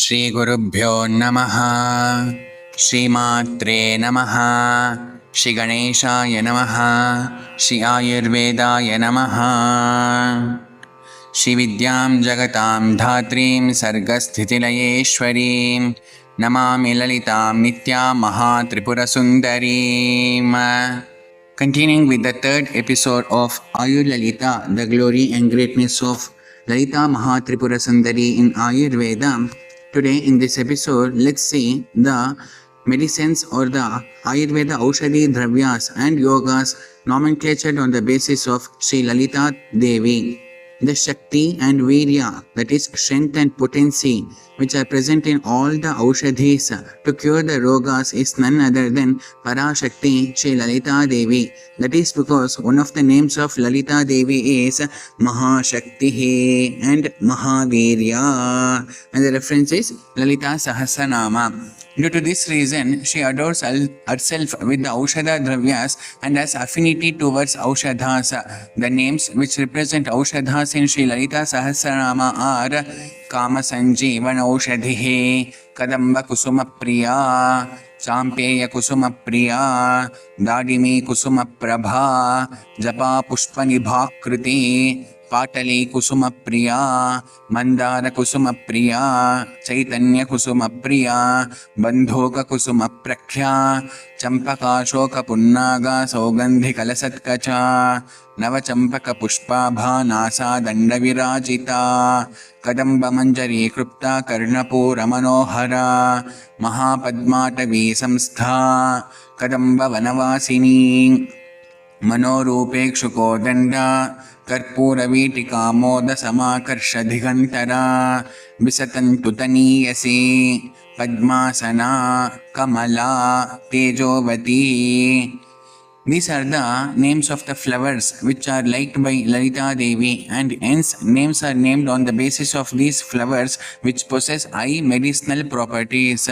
श्रीगुरुभ्यो नमः। श्रीमात्रे नमः। श्रीगणेशाय नमः। श्री आयुर्वेदाय नमः। श्रीविद्यां जगतां धात्रीं सर्गस्थितिलयेश्वरीं Namami ललितां नित्यां महात्रिपुरसुन्दरीम्. Continuing with the third episode of Ayur Lalita, the glory and greatness of Lalita Mahatripura Sundari in Ayurveda. Today in this episode, let's see the medicines or the Ayurveda Aushadhi Dravyas and Yogas nomenclatured on the basis of Sri Lalita Devi. The Shakti and Virya, that is strength and potency, which are present in all the Aushadhis to cure the Rogas, is none other than Parashakti Sri Lalita Devi. That is because one of the names of Lalita Devi is Mahashakti and Mahavirya, and the reference is Lalita Sahasranama. Due to this reason, she adores herself with the Aushadha Dravyas and has affinity towards Aushadhas. The names which represent Aushadhas in Sri Lalita Sahasranama are Kama Sanjeevan Aushadhihe, Kadamba Kusuma Priya, Champeya Kusuma Priya, Dadimi Kusuma Prabha, Japa Pushpa Nibhakriti, पाटली कुसुम प्रिया, मंदार कुसुम प्रिया, चैतन्य कुसुम प्रिया, बंधोक कुसुम प्रख्या, चंपकाशोक पुन्नागा सौगंधि कलसत्कचा, नव Champak पुष्पाभा NASA दंड विराजिता, कदंब मंजरी कृप्ता कर्णपूर मनोहरा, महापद्माटवी संस्था, कदंब वनवासिनी, मनोरूपेक्षुको दंडा, कर्पूरवीटिका मोद समाकर्ष दिगंतरा, विसतंतु तनीयसी, पद्मासना, कमला, तेजोवती. These are the names of the flowers which are liked by Lalita Devi, and hence names are named on the basis of these flowers which possess high medicinal properties.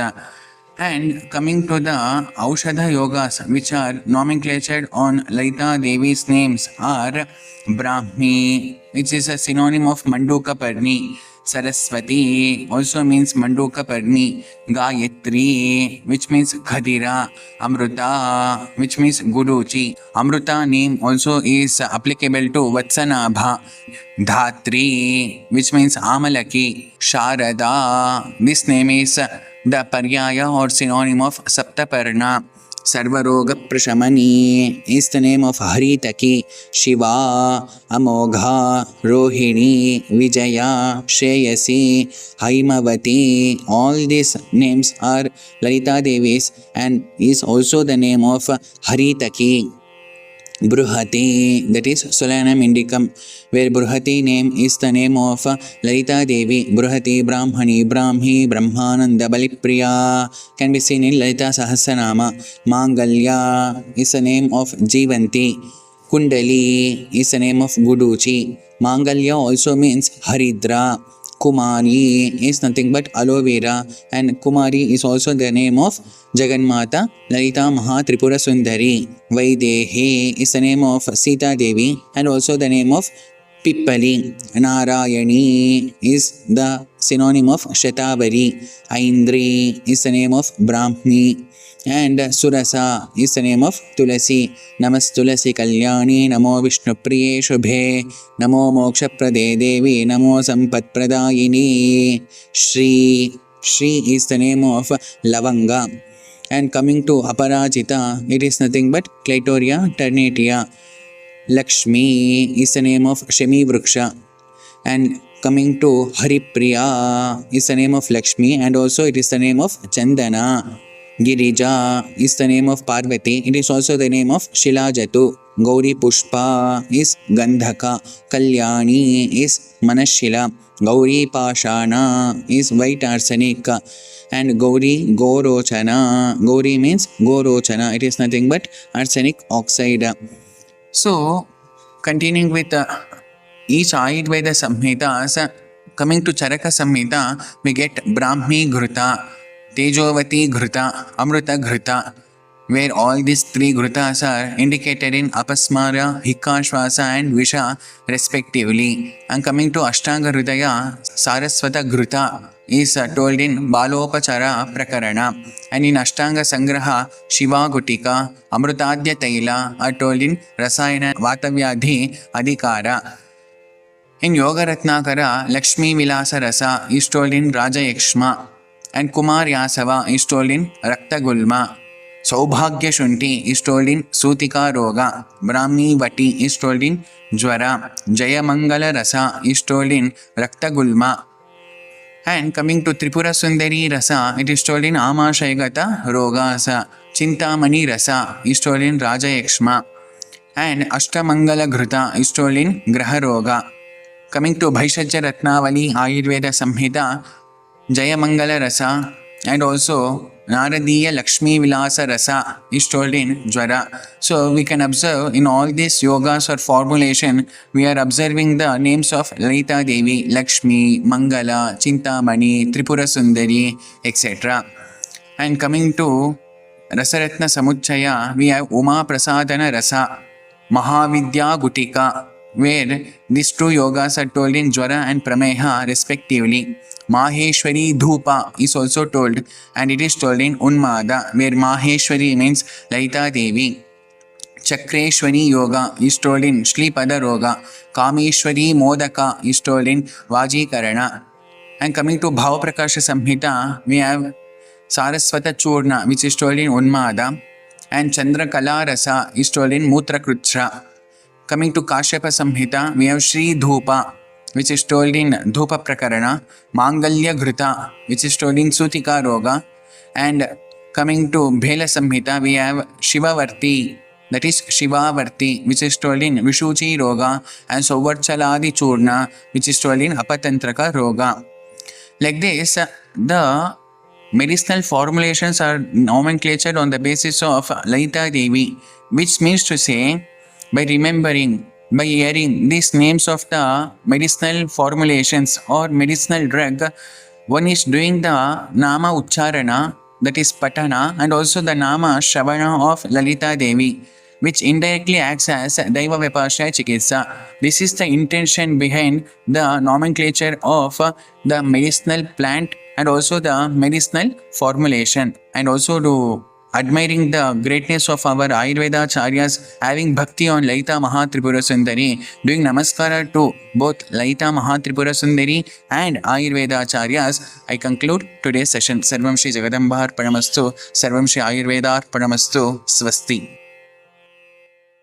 And coming to the Aushadha Yogas which are nomenclatured on Lalita Devi's names are Brahmi, which is a synonym of Manduka Parni. Saraswati also means Manduka Parni. Gayatri, which means Khadira. Amruta, which means Guruchi. Amruta name also is applicable to Vatsanabha. Dhatri, which means Amalaki. Sharada, this name is the Paryaya or synonym of Saptaparna. Sarvaroga Prashamani is the name of Haritaki. Shiva, Amogha, Rohini, Vijaya, Shreyasi, Haimavati. All these names are Lalita Devi's and is also the name of Haritaki. Bruhati, that is Solanum indicum, where Bruhati name is the name of Lalita Devi. Bruhati, Brahmani, Brahmi, Brahmananda, Balipriya can be seen in Lalita Sahasranama. Mangalya is the name of Jivanti. Kundali is the name of Guduchi. Mangalya also means Haridra. Kumari is nothing but aloe vera, and Kumari is also the name of Jagannmata Lalita Mahatripura Sundari. Vaidehi is the name of Sita Devi and also the name of Pippali. Narayani is the synonym of Shatavari. Aindri is the name of Brahmi. And Surasa is the name of Tulasi. Namas Tulasi Kalyani, Namo Vishnu Priye Shubhe, Namo Moksha Prade Devi, Namo Sampat Pradayini. Shri is the name of Lavanga. And coming to Aparajita, it is nothing but Clitoria ternatia. Lakshmi is the name of Shemi Vriksha. And coming to Haripriya is the name of Lakshmi, and also it is the name of Chandana. Girija is the name of Parvati. It is also the name of Shilajatu. Gauri Pushpa is Gandhaka. Kalyani is Manashila. Gauri Pashana is white arsenic. And Gauri Gorochana. Gauri means Gorochana. It is nothing but arsenic oxide. So, continuing with each Ayurveda Samhitas, coming to Charaka Samhita, we get Brahmi Ghruta, Tejovati Ghruta, Amruta Ghruta. where all these three ghrutas are indicated in Apasmara, Hikashvasa and Visha respectively. And coming to Ashtanga Hridaya, Saraswata Ghruta is told in Balopachara Prakarana, and in Ashtanga Sangraha, Shiva Gutika, Amrutadya Taila are told in Rasayana Vatavyadhi Adhikara. In Yoga Ratnakara, Lakshmi Vilasa Rasa is told in Raja Yakshma, and Kumar Yasava is told in Rakta Gulma. Saubhagya Shunti is told in Sutika Roga. Brahmi Vati is told in Jwara. Jayamangala Rasa is told in Rakta Gulma. And coming to Tripura Sundari Rasa, it is told in Amashayagata Rogasa. Chintamani Rasa is told in Raja Yakshma. And Ashtamangala Ghruta is told in Graha Roga. Coming to Bhaishajya Ratnavali Ayurveda Samhita, Jayamangala Rasa and also Naradiya Lakshmi Vilasa Rasa is told in Jwara. So we can observe in all these yogas or formulation, we are observing the names of Lalita Devi, Lakshmi, Mangala, Chintamani, Tripura Sundari, etc. And coming to Rasaratna Samuchaya, we have Uma Prasadana Rasa, Mahavidya Gutika, where these two yogas are told in Jwara and Prameha respectively. Maheshwari Dhupa is also told, and it is told in Unmada, where Maheshwari means Lalita Devi. Chakreshwari Yoga is told in Shlipada Roga. Kameshwari Modaka is told in Vajikarana. And coming to Bhavaprakasha Samhita, we have Saraswata Churna, which is told in Unmada, and Chandrakala Rasa is told in Mutrakrutsra. Coming to Kashyapa Samhita, we have Shri Dhupa, which is told in Dhupa Prakarana, Mangalya Ghruta, which is told in Sutika Roga, and coming to Bhela Samhita, we have Shivavarti, that is Shivavarti, which is told in Vishuchi Roga, and Sovarchaladi Churna, which is told in Apatantraka Roga. Like this, the medicinal formulations are nomenclatured on the basis of Lalita Devi, which means to say, by remembering, by hearing these names of the medicinal formulations or medicinal drug, one is doing the Nama Ucharana, that is Patana, and also the Nama Shravana of Lalita Devi, which indirectly acts as Daiva Vipashya Chikitsa. This is the intention behind the nomenclature of the medicinal plant and also the medicinal formulation, and also to admiring the greatness of our Ayurveda Acharyas, having bhakti on Lalita Mahatripura Sundari, doing namaskara to both Lalita Mahatripura Sundari and Ayurveda Acharyas, I conclude today's session. Sarvam Shri Jagadambar Paramastu, Sarvam Shri Ayurvedar Paramastu, Swasti.